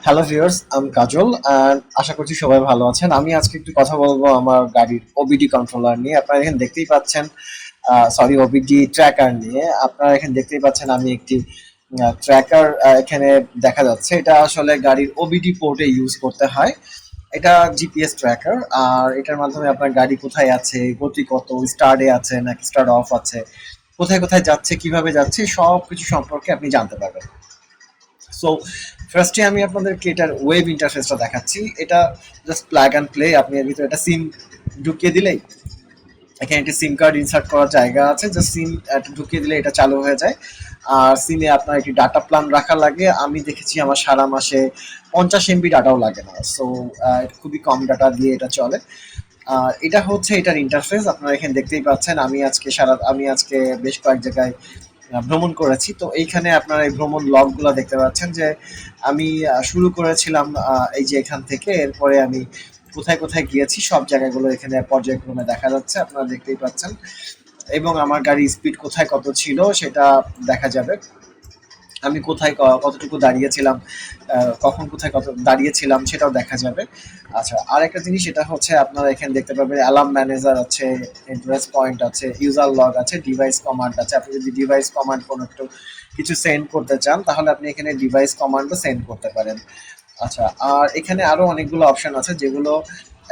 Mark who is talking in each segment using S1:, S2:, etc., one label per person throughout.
S1: Hello viewers, আমি কাজল and আশা করছি সবাই ভালো আছেন। আমি আজকে একটু কথা বলবো আমার গাড়ির ওবিডি কন্ট্রোলার নিয়ে। আপনারা এখানে দেখতেই পাচ্ছেন, সরি, ওবিডি ট্র্যাকার নিয়ে। আপনারা এখানে দেখতেই পাচ্ছেন আমি একটি ট্র্যাকার এখানে দেখা যাচ্ছে। এটা আসলে গাড়ির ওবিডি পোর্টে ইউজ করতে হয়। এটা জিপিএস ট্র্যাকার, আর এটার মাধ্যমে আপনার গাড়ি কোথায় আছে, গতি কত, স্টার্টে আছে নাকি স্টার্ট অফ আছে, কোথায় কোথায় যাচ্ছে, কিভাবে যাচ্ছে, সব কিছু সম্পর্কে আপনি জানতে পারবেন। সো ফার্স্টে আমি আপনাদেরকে এটার ওয়েব ইন্টারফেসটা দেখাচ্ছি। এটা জাস্ট প্লাগ অ্যান্ড প্লে। আপনি এর ভিতরে একটা সিম ঢুকিয়ে দিলেই এখানে একটি সিম কার্ড ইনসার্ট করার জায়গা আছে। জাস্ট সিম ঢুকিয়ে দিলে এটা চালু হয়ে যায়। আর সিমে আপনার একটি ডাটা প্ল্যান রাখা লাগে। আমি দেখেছি আমার সারা মাসে 50 MB ডাটাও লাগে না। সো খুবই কম ডাটা দিয়ে এটা চলে। আর এটা হচ্ছে এটার ইন্টারফেস। আপনারা এখানে দেখতেই পাচ্ছেন আমি আজকে বেশ কয়েক জায়গায় ভ্রমণ করেছি। তো এইখানে আপনারা এই ভ্রমণ লগগুলো দেখতে পাচ্ছেন যে আমি শুরু করেছিলাম এই যে এখান থেকে। এরপরে আমি কোথায় কোথায় গিয়েছি সব জায়গাগুলো এখানে পর্যায়ক্রমে দেখা যাচ্ছে, আপনারা দেখতেই পাচ্ছেন। এবং আমার গাড়ির স্পিড কোথায় কত ছিল সেটা দেখা যাবে। আমি কোথায় কতটুকু দাঁড়িয়েছিলাম, কখন কোথায় কত দাঁড়িয়েছিলাম সেটাও দেখা যাবে। আচ্ছা, আরেকটা জিনিস এটা হচ্ছে আপনারা এখানে দেখতে পাবেন অ্যালার্ম ম্যানেজার আছে, অ্যাড্রেস পয়েন্ট আছে, ইউজার লগ আছে, ডিভাইস কমান্ড আছে। আপনি যদি ডিভাইস কমান্ড কোনো একটু কিছু সেন্ড করতে চান তাহলে আপনি এখানে ডিভাইস কমান্ডও সেন্ড করতে পারেন। আচ্ছা, আর এখানে আরো অনেকগুলো অপশন আছে যেগুলো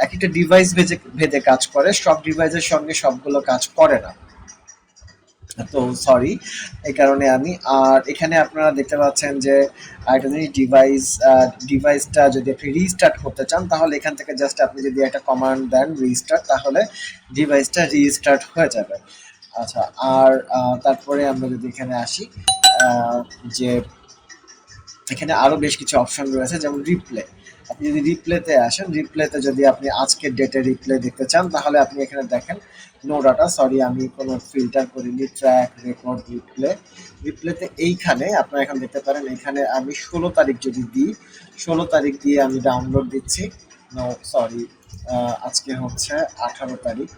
S1: এক একটা ডিভাইস ভেদে ভেদে কাজ করে। সব ডিভাইসের সঙ্গে সবগুলো কাজ করে না। তো সরি, এই কারণে আমি আর এখানে আপনারা দেখতে পাচ্ছেন যে আরেকটা জিনিস, ডিভাইসটা যদি আপনি রিস্টার্ট করতে চান তাহলে এখান থেকে জাস্ট আপনি যদি একটা কমান্ড দেন রিস্টার্ট, তাহলে ডিভাইসটা রিস্টার্ট হয়ে যাবে। আচ্ছা, আর তারপরে আমরা যদি এখানে আসি, আহ, যে এখানে আরো বেশ কিছু অপশন রয়েছে, যেমন রিপ্লে। আপনি যদি রিপ্লেতে আসেন, রিপ্লেতে যদি আপনি আজকের ডেটে রিপ্লে দেখতে চান তাহলে আপনি এখানে দেখেন নো ডাটা, সরি আমি কোনো ফিল্টার করিনি, ট্র্যাক রেকর্ড রিপ্লে। রিপ্লেতে এইখানে আপনারা এখন দেখতে পারেন, এখানে আমি 16 তারিখ যদি দিই, 16 তারিখ দিয়ে আমি ডাউনলোড দিচ্ছি। নো সরি, আজকে হচ্ছে 18 তারিখ।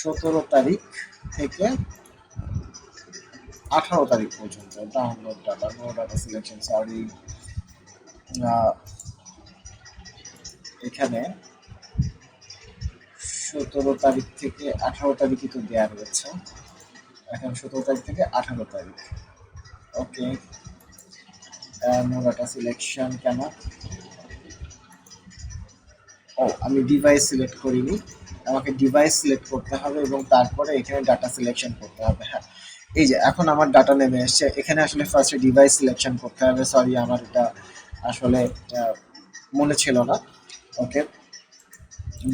S1: 17 তারিখ থেকে 18 তারিখ পর্যন্ত download data, no data selection, sorry. এখানে 17 তারিখ থেকে 18 তারিখই তো দেওয়া রয়েছে। এখন 17 তারিখ থেকে 18 তারিখ। ওকে, নো ডাটা সিলেকশন কেন? ও, আমি ডিভাইস সিলেক্ট করিনি। আমাকে ডিভাইস সিলেক্ট করতে হবে এবং তারপরে এখানে ডাটা সিলেকশন করতে হবে। হ্যাঁ, এই যে এখন আমার ডাটা নেমে এসছে। এখানে আসলে ফার্স্টে ডিভাইস সিলেকশন করতে হবে। সরি, আমার এটা আসলে মনে ছিল না। ওকে,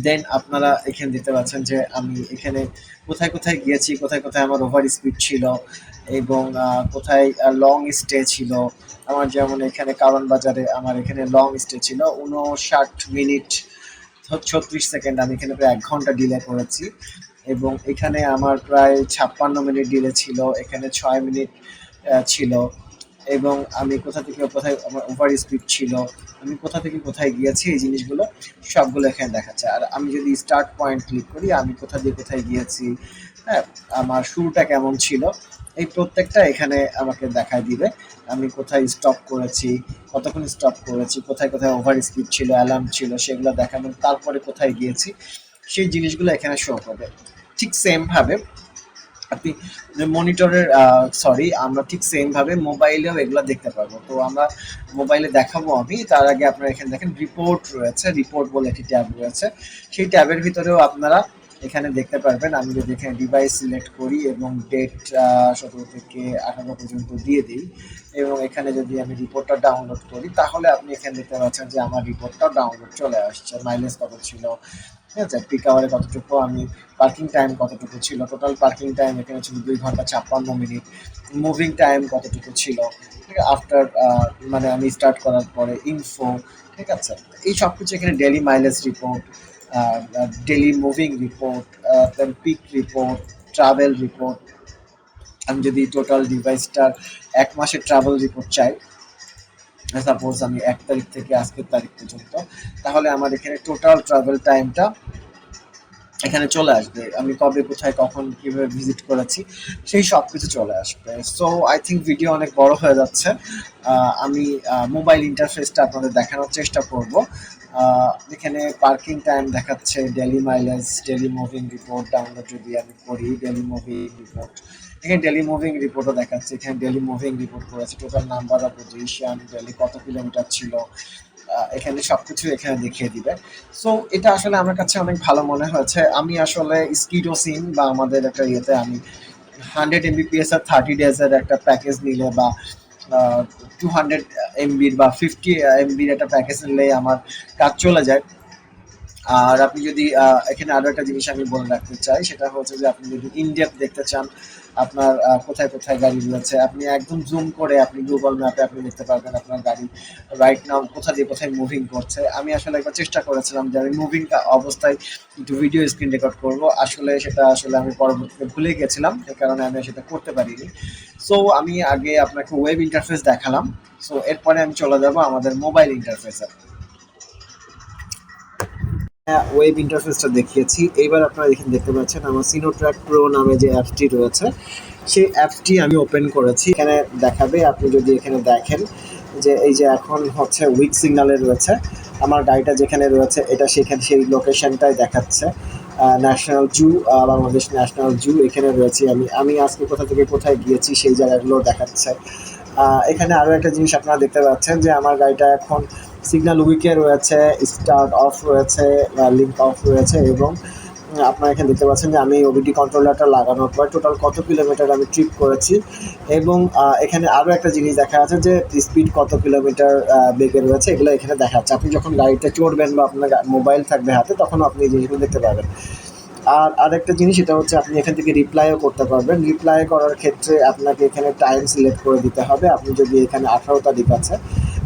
S1: দেন আপনারা এখানে দেখতে পাচ্ছেন যে আমি এখানে কোথায় কোথায় গিয়েছি, কোথায় কোথায় আমার ওভার স্পিড ছিল এবং কোথায় লং স্টে ছিল। আমার যেমন এখানে কারণ বাজারে আমার এখানে লং স্টে ছিল 59 মিনিট 36 সেকেন্ড। আমি এখানে প্রায় 1 ঘন্টা ডিলে করেছি এবং এখানে আমার প্রায় 56 মিনিট ডিলে ছিল। এখানে 6 মিনিট ছিল। এবং আমি কোথা থেকে কোথায় আমার ওভার স্পিড ছিল, আমি কোথা থেকে কোথায় গিয়েছি, এই জিনিসগুলো সবগুলো এখানে দেখাচ্ছে। আর আমি যদি স্টার্ট পয়েন্ট ক্লিক করি, আমি কোথা দিয়ে কোথায় গিয়েছি, হ্যাঁ, আমার শুরুটা কেমন ছিল, এই প্রত্যেকটা এখানে আমাকে দেখায় দিবে। আমি কোথায় স্টপ করেছি, কতক্ষণ স্টপ করেছি, কোথায় কোথায় ওভার স্পিড ছিল, অ্যালার্ম ছিল, সেগুলো দেখানো, তারপরে কোথায় গিয়েছি সেই জিনিসগুলো এখানে শো করবে। ঠিক সেম ভাবে আপনি মনিটরের, সরি, আমরা ঠিক সেম ভাবে মোবাইলেও এগুলো দেখতে পারবো। তো আমরা মোবাইলে দেখাবো আমি, তার আগে আপনারা এখানে দেখেন রিপোর্ট রয়েছে, রিপোর্ট বলে একটি ট্যাব রয়েছে। সেই ট্যাবের ভিতরেও আপনারা এখানে দেখতে পারবেন। আমি যদি এখানে ডিভাইস সিলেক্ট করি এবং ডেট 17 থেকে 18 পর্যন্ত দিয়ে দিই এবং এখানে যদি আমি রিপোর্টটা ডাউনলোড করি তাহলে আপনি এখানে দেখতে পাচ্ছেন যে আমার রিপোর্টটাও ডাউনলোড চলে আসছে। মাইলেজ কত ছিল, ঠিক আছে, পিক আওয়ারে কতটুকু, আমি পার্কিং টাইম কতটুকু ছিল, টোটাল পার্কিং টাইম এখানে ছিল 2 ঘন্টা 56 মিনিট, মুভিং টাইম কতটুকু ছিল, ঠিক আছে, আফটার মানে আমি স্টার্ট করার পরে ইনফো, ঠিক আছে। এই সব কিছু এখানে daily mileage report, daily moving report, then pick report, travel report. আমি যদি টোটাল ডিভাইসটার 1 মাসের ট্রাভেল রিপোর্ট চাই, সাপোজ আমি 1 তারিখ থেকে আজকের তারিখ পর্যন্ত, তাহলে আমার এখানে টোটাল ট্রাভেল টাইমটা এখানে চলে আসবে, আমি কবে কোথায় কখন কিভাবে ভিজিট করেছি সেই সব কিছু চলে আসবে। সো আই থিঙ্ক ভিডিও অনেক বড় হয়ে যাচ্ছে। আমি মোবাইল ইন্টারফেসটা আপনাদের দেখানোর চেষ্টা করব। এখানে পার্কিং টাইম দেখাচ্ছে, daily mileage, daily moving report download যদি আমি করি, ডেলি মুভিং রিপোর্ট, এখানে ডেলি মুভিং রিপোর্টও দেখাচ্ছে, এখানে ডেলি মুভিং রিপোর্ট করেছে, total number of position, daily কত কিলোমিটার ছিল, এখানে সবকিছু এখানে দেখিয়ে দিবে। সো এটা আসলে আমার কাছে অনেক ভালো মনে হয়েছে। আমি আসলে স্কিডো সিম বা আমাদের একটা ইয়েতে আমি 100 Mbps আর 30 days একটা প্যাকেজ নিলে বা 200 MB বা 50 MB একটা প্যাকেজ নিলে আমার কাজ চলে যায়। আর আপনি যদি এখানে আরো একটা জিনিস আমি বলে রাখতে চাই, সেটা হচ্ছে যে আপনি যদি ইনডেপথ দেখতে চান আপনার কোথায় কোথায় গাড়ি রয়েছে, আপনি একদম জুম করে আপনি গুগল ম্যাপে আপনি দেখতে পারবেন আপনার গাড়ি রাইট নাও কোথা দিয়ে কোথায় মুভিং করছে। আমি আসলে একবার চেষ্টা করেছিলাম যে আমি মুভিং অবস্থায় একটু ভিডিও স্ক্রিন রেকর্ড করব, আসলে সেটা আসলে আমি পরবর্তীতে ভুলে গেছিলাম, এই কারণে আমি সেটা করতে পারিনি। সো আমি আগে আপনাকে ওয়েব ইন্টারফেস দেখালাম, সো এরপরে আমি চলে যাব আমাদের মোবাইল ইন্টারফেসে। ওয়েব ইন্টারফেসটা দেখিয়েছি, এইবার আপনারা এখানে দেখতে পাচ্ছেন আমার সিনোট্র্যাক প্রো নামে যে অ্যাপসটি রয়েছে সেই অ্যাপসটি আমি ওপেন করেছি। এখানে দেখাবে, আপনি যদি এখানে দেখেন যে এই যে এখন হচ্ছে উইক সিগন্যালে রয়েছে আমার গাড়িটা যেখানে রয়েছে, এটা সেখানে সেই লোকেশনটাই দেখাচ্ছে। ন্যাশনাল জু, বাংলাদেশ ন্যাশনাল জু এখানে রয়েছি আমি। আমি আজকে কোথা থেকে কোথায় গিয়েছি সেই জায়গাগুলো দেখাচ্ছে। এখানে আরও একটা জিনিস আপনারা দেখতে পাচ্ছেন যে আমার গাড়িটা এখন সিগন্যাল উইকে রয়েছে, স্টার্ট অফ রয়েছে, লিঙ্ক অফ রয়েছে, এবং আপনারা এখানে দেখতে পাচ্ছেন যে আমি ওবিডি কন্ট্রোলারটা লাগানোর পর টোটাল কত কিলোমিটার আমি ট্রিপ করেছি, এবং এখানে আরও একটা জিনিস দেখা যাচ্ছে যে স্পিড কত কিলোমিটার বেগে রয়েছে, এগুলো এখানে দেখা যাচ্ছে। আপনি যখন গাড়িতে চড়বেন বা আপনার মোবাইল থাকবে হাতে তখন আপনি এই জিনিসগুলো দেখতে পাবেন। আর আরেকটা জিনিস, এটা হচ্ছে আপনি এখান থেকে রিপ্লাইও করতে পারবেন। রিপ্লাই করার ক্ষেত্রে আপনাকে এখানে টাইম সিলেক্ট করে দিতে হবে। আপনি যদি এখানে 18 তারিখ আছে,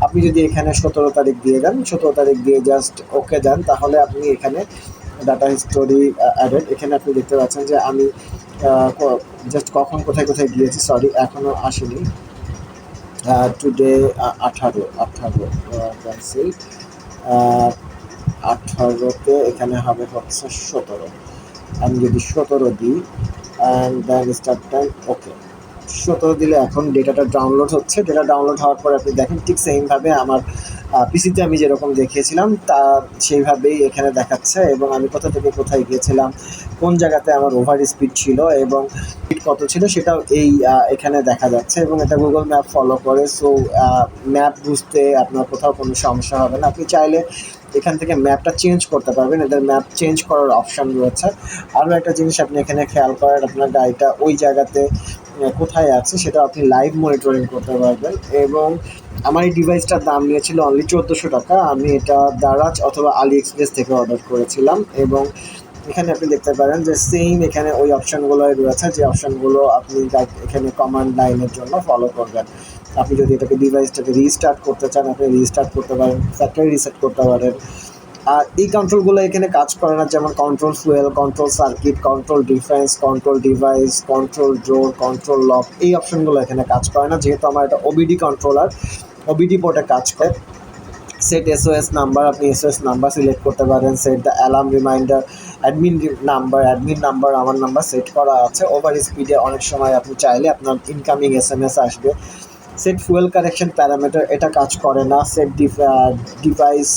S1: আপনি যদি এখানে 17 তারিখ দিয়ে দেন, 17 তারিখ দিয়ে জাস্ট ওকে দেন, তাহলে আপনি এখানে ডাটা হিস্টোরি অ্যাডেড, এখানে আপনি দেখতে পাচ্ছেন যে আমি জাস্ট কখন কোথায় কোথায় গিয়েছি, সরি এখনও আসেনি, টুডে 18 ক্যান্সেল, 18তে এখানে হবে হচ্ছে 17। আমি যদি 17 দিই and then start time okay, 17 দিলে এখন ডেটাটা ডাউনলোড হচ্ছে। ডেটা ডাউনলোড হওয়ার পর আপনি দেখেন ঠিক সেমভাবে আমার পিসিতে আমি যেরকম দেখিয়েছিলাম তা সেইভাবেই এখানে দেখাচ্ছে, এবং আমি কোথা থেকে কোথায় গিয়েছিলাম, কোন জায়গাতে আমার ওভার স্পিড ছিল এবং স্পিড কত ছিল সেটাও এই এখানে দেখা যাচ্ছে, এবং এটা গুগল ম্যাপ ফলো করে। সো ম্যাপ বুঝতে আপনার কোথাও কোনো সমস্যা হবে না। আপনি চাইলে এখান থেকে ম্যাপটা চেঞ্জ করতে পারবেন, এদের ম্যাপ চেঞ্জ করার অপশান রয়েছে। আরও একটা জিনিস আপনি এখানে খেয়াল করেন, আপনার গাড়িটা ওই জায়গাতে কোথায় আছে সেটা আপনি লাইভ মনিটরিং করতে পারবেন। এবং আমার এই ডিভাইসটার দাম নিয়েছিল অনলি 1400 টাকা। আমি এটা দারাজ অথবা আলি এক্সপ্রেস থেকে অর্ডার করেছিলাম, এবং এখানে আপনি দেখতে পারেন যে সেম এখানে ওই অপশানগুলোই রয়েছে যে অপশানগুলো আপনি এখানে কমান্ড লাইনের জন্য ফলো করবেন। আপনি যদি এটাকে ডিভাইসটাকে রিস্টার্ট করতে চান আপনি রিস্টার্ট করতে পারেন, ফ্যাক্টরি রিসেট করতে পারেন। আর এই কন্ট্রোলগুলো এখানে কাজ করে না, যেমন control fuel, control circuit, control defence, control device, control door, control lock, এই অপশনগুলো এখানে কাজ করে না, যেহেতু আমার এটা ওবিডি কন্ট্রোলার, ওবিডি পোর্টে কাজ করে। সেট এসওএস নাম্বার, আপনি এসওএস নাম্বার সিলেক্ট করতে পারেন। Set the alarm reminder, admin number আমার নাম্বার সেট করা আছে। ওভার স্পিডে অনেক সময় আপনি চাইলে আপনার ইনকামিং এসএমএস আসবে। সেট ফুয়েল কারেকশন প্যারামিটার, এটা কাজ করে না। সেট ডিভাইস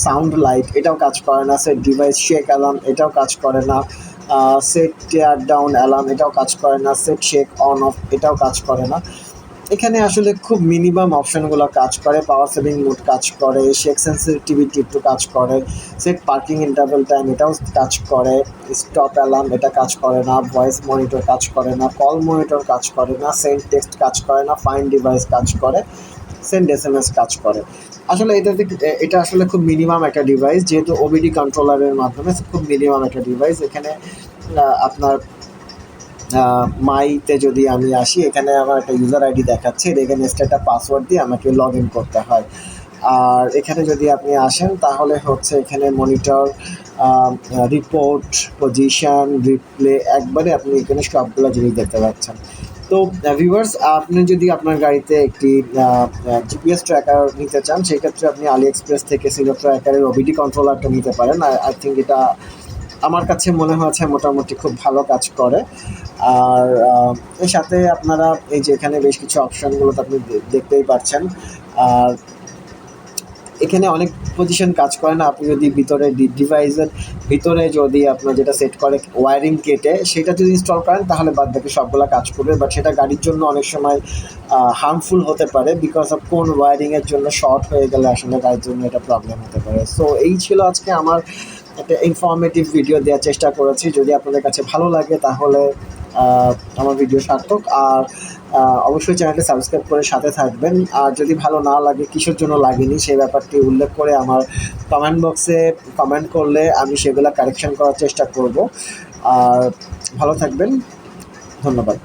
S1: সাউন্ড লাইট, এটাও কাজ করে না। সেট ডিভাইস শেক অ্যালার্ম, এটাও কাজ করে না। সেট টেয়ার ডাউন অ্যালার্ম, এটাও কাজ করে না। সেট শেক অন অফ, এটাও কাজ করে না। এখানে আসলে খুব মিনিমাম অপশনগুলো কাজ করে। পাওয়ার সেভিং মোড কাজ করে, শেক সেন্সিটিভিটি একটু কাজ করে, সেট পার্কিং ইন্টারভেল টাইম এটাও কাজ করে, স্টপ অ্যালার্ম এটা কাজ করে না, ভয়েস মনিটর কাজ করে না, কল মনিটর কাজ করে না, সেন্ড টেক্সট কাজ করে না, ফাইন্ড ডিভাইস কাজ করে, সেন্ড এসএমএস কাজ করে। আসলে এটা আসলে খুব মিনিমাম একটা ডিভাইস, যেহেতু ওবিডি কন্ট্রোলারের মাধ্যমে খুব মিনিমাম একটা ডিভাইস। এখানে আপনার মাইতে যদি আমি আসি, এখানে আমার একটা ইউজার আইডি দেখাচ্ছে, এখানে একটা পাসওয়ার্ড দিয়ে আমাকে লগ ইন করতে হয়। আর এখানে যদি আপনি আসেন তাহলে হচ্ছে এখানে মনিটর, রিপোর্ট, পজিশন, রিপ্লে, একবারে আপনি এখানে সবগুলো জিনিস দেখতে পাচ্ছেন। তো ভিউয়ার্স, আপনি যদি আপনার গাড়িতে একটি জিপিএস ট্র্যাকার নিতে চান সেক্ষেত্রে আপনি আলি এক্সপ্রেস থেকে সিনো ট্র্যাকারের ওবিডি কন্ট্রোলারটা নিতে পারেন। আই থিঙ্ক এটা আমার কাছে মনে হয়েছে মোটামুটি খুব ভালো কাজ করে। আর এর সাথে আপনারা এই যে এখানে বেশ কিছু অপশনগুলো তো আপনি দেখতেই পাচ্ছেন। আর এখানে অনেক পজিশন কাজ করে না, আপনি যদি ভিতরে ডিভাইসের ভিতরে যদি আপনার যেটা সেট করে ওয়্যারিং কেটে সেটা যদি ইনস্টল করেন তাহলে বাদ বাকি সবগুলা কাজ করবে, বাট সেটা গাড়ির জন্য অনেক সময় হার্মফুল হতে পারে বিকজ অফ কোন ওয়্যারিংয়ের জন্য শর্ট হয়ে গেলে আসলে গাড়ির জন্য এটা প্রবলেম হতে পারে। সো এই ছিল আজকে আমার একটা ইনফরমেটিভ ভিডিও দেওয়ার চেষ্টা করেছি। যদি আপনাদের কাছে ভালো লাগে তাহলে আমার ভিডিও সার্থক। আর অবশ্যই চ্যানেলটি সাবস্ক্রাইব করে সাথে থাকবেন। আর যদি ভালো না লাগে, কিসের জন্য লাগেনি সেই ব্যাপারটি উল্লেখ করে আমার কমেন্ট বক্সে কমেন্ট করলে আমি সেগুলো কারেকশন করার চেষ্টা করব। আর ভালো থাকবেন, ধন্যবাদ।